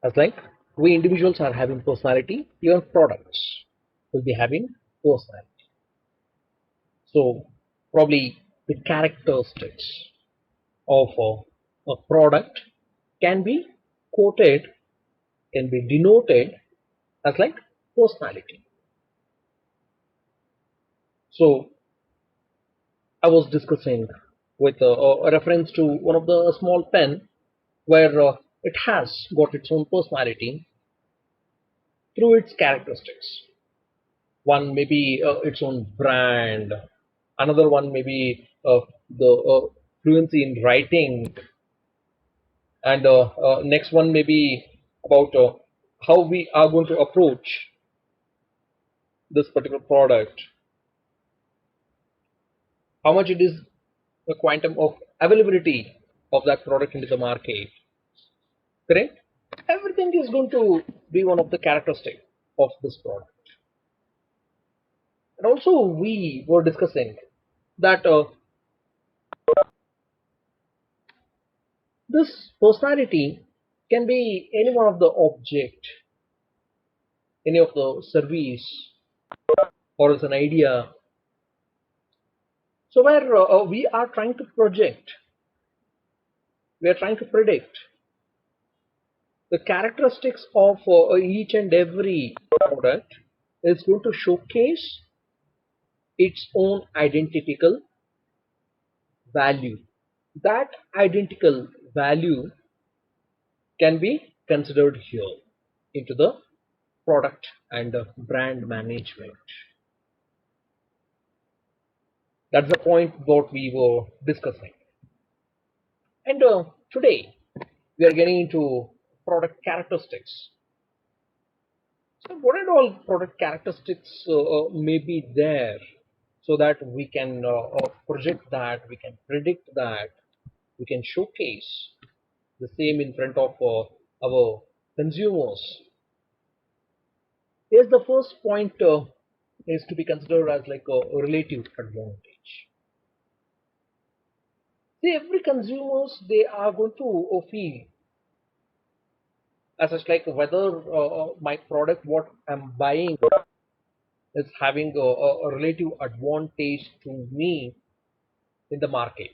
As like we individuals are having personality, your products will be having personality. So probably the characteristics of a product can be quoted, can be denoted as like personality. So I was discussing with a reference to one of the small pen where it has got its own personality through its characteristics. One may be its own brand, another one may be the fluency in writing, and next one may be about how we are going to approach this particular product, how much it is the quantum of availability of that product into the market. Correct? Everything is going to be one of the characteristics of this product. And also, we were discussing that this personality can be any one of the object, any of the service, or as an idea. So where we are trying to project, we are trying to predict the characteristics of each and every product is going to showcase its own identical value. That identical value can be considered here into the product and brand management. That's the point what we were discussing. And today we are getting into product characteristics. So, what are all product characteristics may be there so that we can project that, we can predict that, we can showcase the same in front of our consumers. Here's the first point is to be considered as like a relative advantage. See, every consumers they are going to feel as such like whether my product what I'm buying is having a relative advantage to me in the market.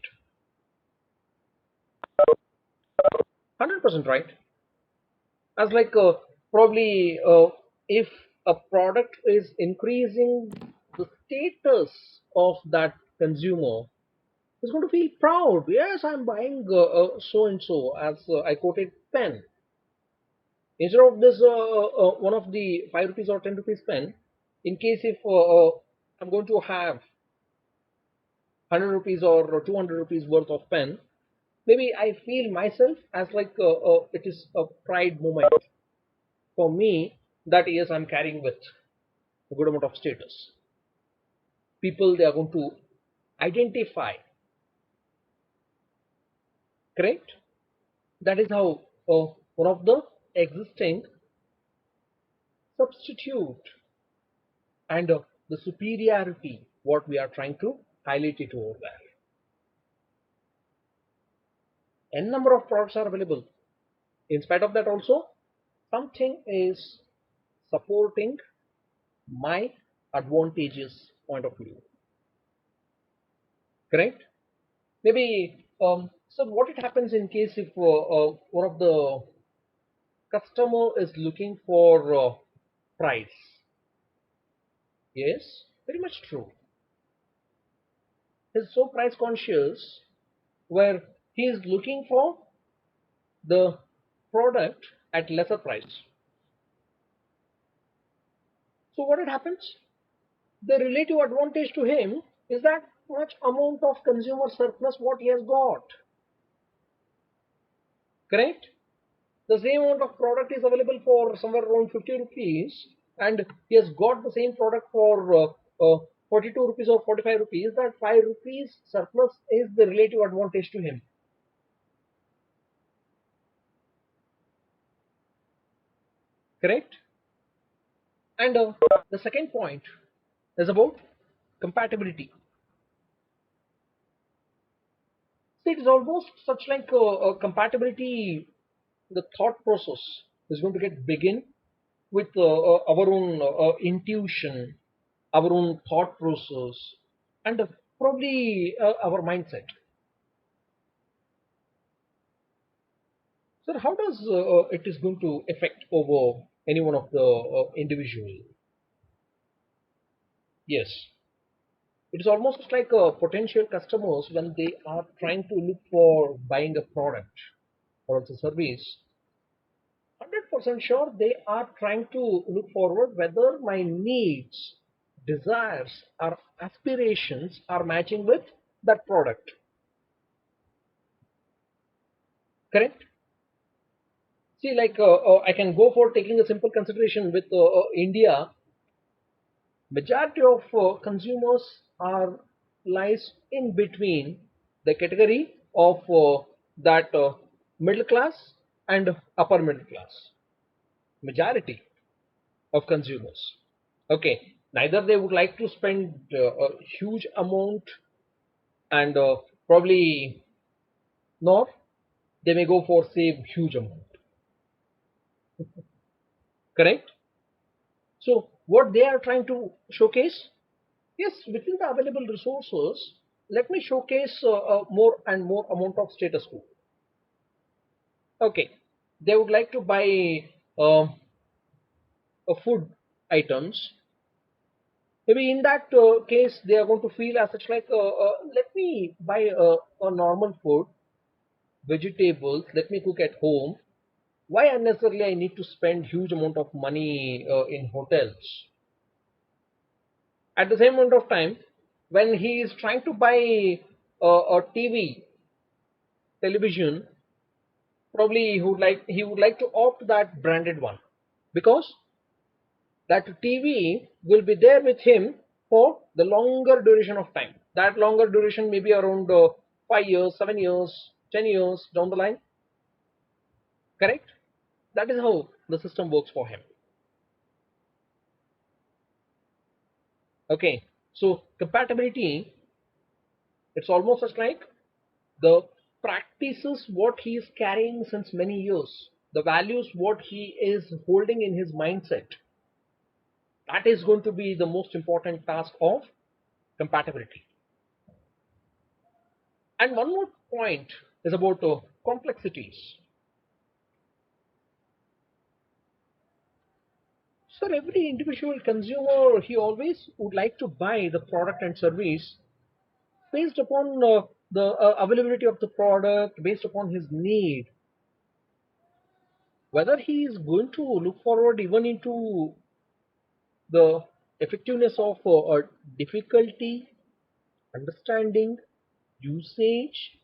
100% right. As like probably if a product is increasing the status of that consumer is going to feel proud. Yes, I'm buying so and so as I quoted pen. Instead of this one of the 5 rupees or 10 rupees pen, in case if I'm going to have 100 rupees or 200 rupees worth of pen, maybe I feel myself as like it is a pride moment for me that yes, I'm carrying with a good amount of status. People they are going to identify, correct? That is how one of the existing substitute and the superiority what we are trying to highlight it over there. N number of products are available. In spite of that also, something is supporting my advantageous point of view. Correct? Maybe so what it happens in case if one of the customer is looking for price. Yes, very much true. He's so price conscious where he is looking for the product at lesser price. So what it happens? The relative advantage to him is that much amount of consumer surplus what he has got. Correct? The same amount of product is available for somewhere around 50 rupees and he has got the same product for 42 rupees or 45 rupees. That 5 rupees surplus is the relative advantage to him. Correct? And the second point is about compatibility. See, it is almost such like a compatibility, the thought process is going to get begin with our own intuition, our own thought process, and probably our mindset. So how does it is going to affect over any one of the individual? Yes, it is almost like potential customers when they are trying to look for buying a product or a service. 100% sure they are trying to look forward whether my needs, desires, or aspirations are matching with that product. Correct? See, like I can go for taking a simple consideration with India. Majority of consumers are lies in between the category of that middle class and upper middle class. Majority of consumers. Okay, neither they would like to spend a huge amount, and probably nor they may go for save huge amount. Correct? So what they are trying to showcase? Yes, within the available resources, let me showcase more and more amount of status quo. Okay, they would like to buy uh, food items. Maybe in that case, they are going to feel as such like, let me buy a normal food, vegetables. Let me cook at home. Why unnecessarily I need to spend huge amount of money in hotels? At the same moment of time, when he is trying to buy a TV, television, probably he would like to opt that branded one because that TV will be there with him for the longer duration of time. That longer duration may be around 5 years, 7 years, 10 years down the line. Correct? That is how the system works for him. Okay. So compatibility, it's almost as like the practices what he is carrying since many years, the values what he is holding in his mindset. That is going to be the most important task of compatibility. And one more point is about complexities. So every individual consumer, he always would like to buy the product and service based upon the availability of the product, based upon his need. Whether he is going to look forward even into the effectiveness of difficulty, understanding, usage,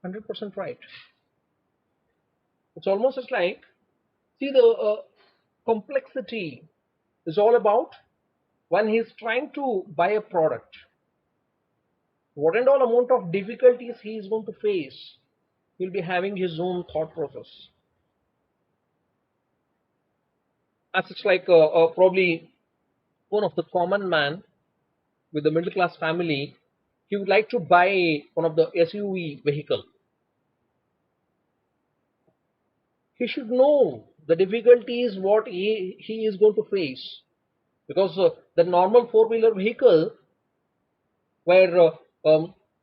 100% right. It's almost as like, see, the complexity is all about when he's trying to buy a product, what and all amount of difficulties he is going to face, he'll be having his own thought process. As it's like probably one of the common man with the middle class family, he would like to buy one of the SUV vehicle. He should know the difficulties what he is going to face because the normal four-wheeler vehicle where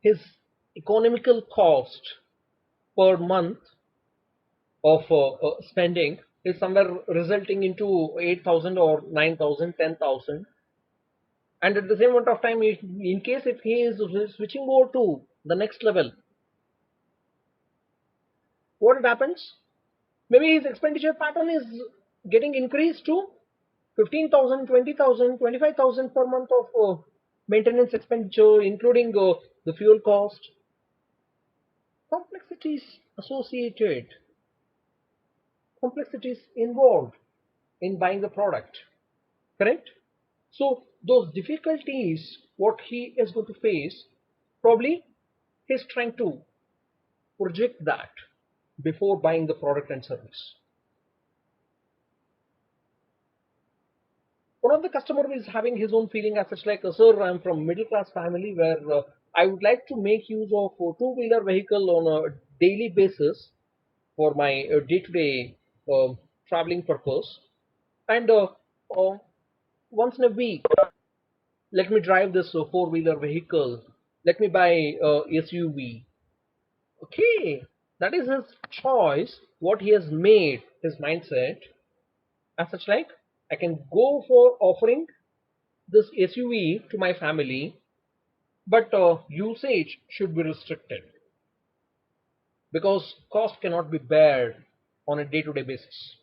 his economical cost per month of spending is somewhere resulting into 8,000 or 9,000, 10,000, and at the same amount of time in case if he is switching over to the next level, what happens, maybe his expenditure pattern is getting increased to 15,000, 20,000, 25,000 per month of maintenance expenditure, including the fuel cost. Complexities associated, complexities involved in buying the product. Correct? So those difficulties, what he is going to face, probably he's trying to project that before buying the product and service. One of the customer is having his own feeling as such like, sir, I'm from middle class family where I would like to make use of a two-wheeler vehicle on a daily basis. for my day-to-day traveling purpose. And uh, once in a week, let me drive this four-wheeler vehicle. Let me buy SUV. Okay, that is his choice. What he has made his mindset as such, like I can go for offering this SUV to my family, but usage should be restricted because cost cannot be bared on a day-to-day basis.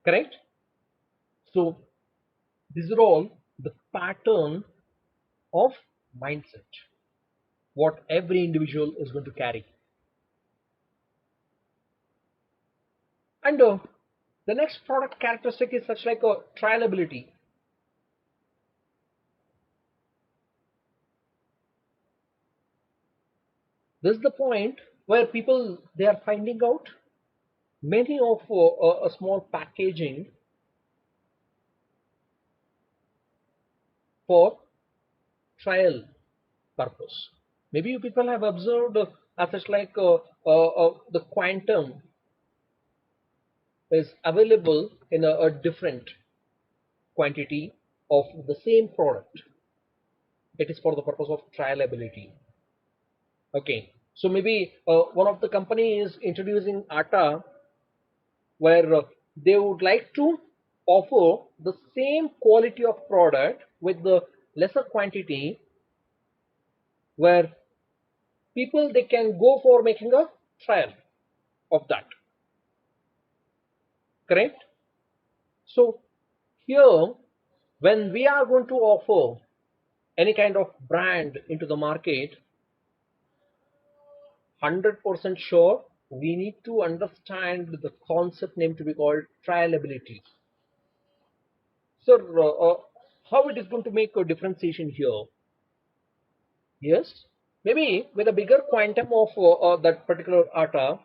Correct? So these are all the pattern of mindset what every individual is going to carry. And the next product characteristic is such like a trialability. This is the point where people they are finding out many of a small packaging for trial purpose. Maybe you people have observed as such like the quantum is available in a different quantity of the same product. It is for the purpose of trialability. Okay, so maybe one of the company is introducing ATA where they would like to offer the same quality of product with the lesser quantity where people they can go for making a trial of that. Correct? So here when we are going to offer any kind of brand into the market, 100% sure we need to understand the concept name to be called trialability. So how it is going to make a differentiation here? Yes, maybe with a bigger quantum of that particular ATA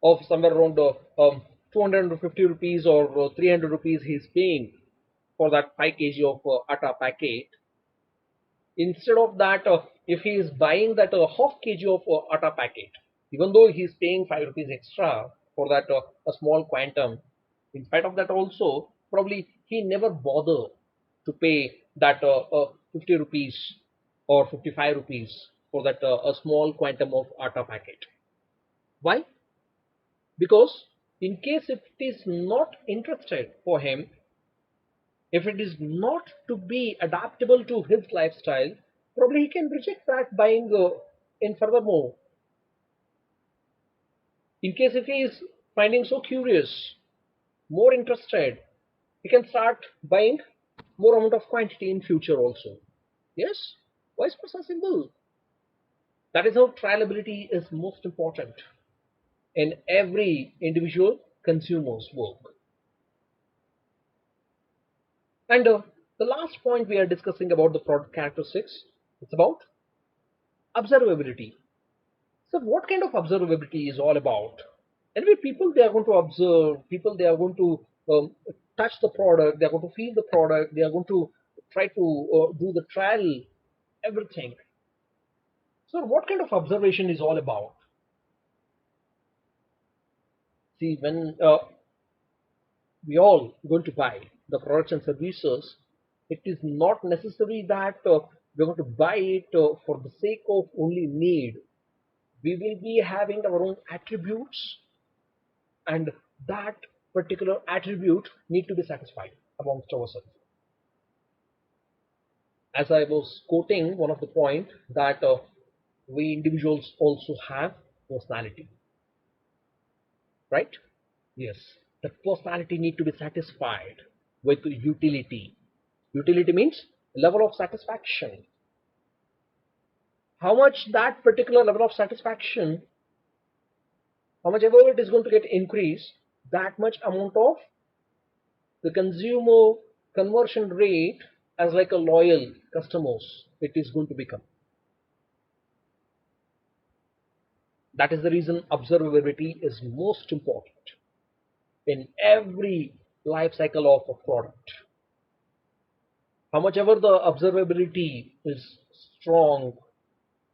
of somewhere around 250 rupees or 300 rupees he's paying for that 5 kg of ATA packet. Instead of that, if he is buying that half kg of atta packet, even though he is paying 5 rupees extra for that a small quantum, in spite of that also, probably he never bother to pay that 50 rupees or 55 rupees for that a small quantum of atta packet. Why? Because in case if it is not interested for him, if it is not to be adaptable to his lifestyle, probably he can reject that buying in furthermore. In case if he is finding so curious, more interested, he can start buying more amount of quantity in future also. Yes, vice versa simple. That is how trialability is most important in every individual consumer's work. And the last point we are discussing about the product characteristics, it's about observability. So what kind of observability is all about? Anyway, people they are going to observe, people they are going to touch the product, they are going to feel the product, they are going to try to do the trial, everything. So what kind of observation is all about? See, when we all going to buy the products and services, it is not necessary that we're going to buy it for the sake of only need. We will be having our own attributes and that particular attribute need to be satisfied amongst ourselves. As I was quoting one of the point that we individuals also have personality, right? Yes, the personality need to be satisfied with utility. Utility means level of satisfaction. How much that particular level of satisfaction, how much ever it is going to get increased, that much amount of the consumer conversion rate as like a loyal customers it is going to become. That is the reason observability is most important in every life cycle of a product. How much ever the observability is strong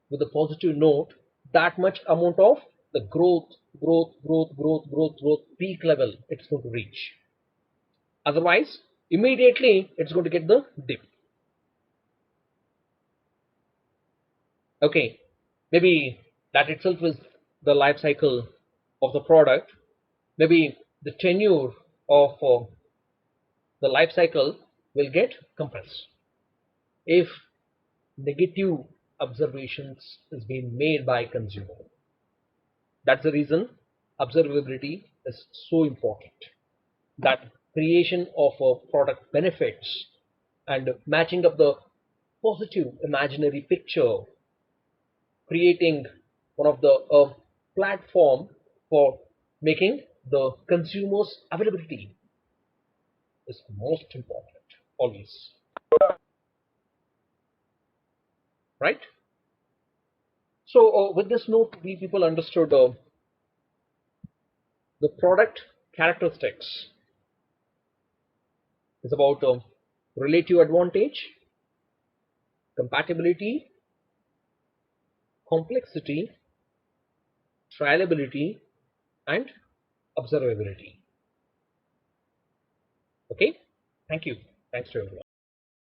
with a positive note, that much amount of the growth peak level it's going to reach. Otherwise, immediately it's going to get the dip. Okay, maybe that itself is the life cycle of the product. Maybe the tenure of the life cycle will get compressed if negative observations is being made by consumer. That's the reason observability is so important. That creation of a product benefits and matching up the positive imaginary picture, creating one of the platform for making the consumers availability is most important always, right? So with this note, we people understood the product characteristics is about relative advantage, compatibility, complexity, trialability, and observability. Okay, thank you. Thanks to everyone.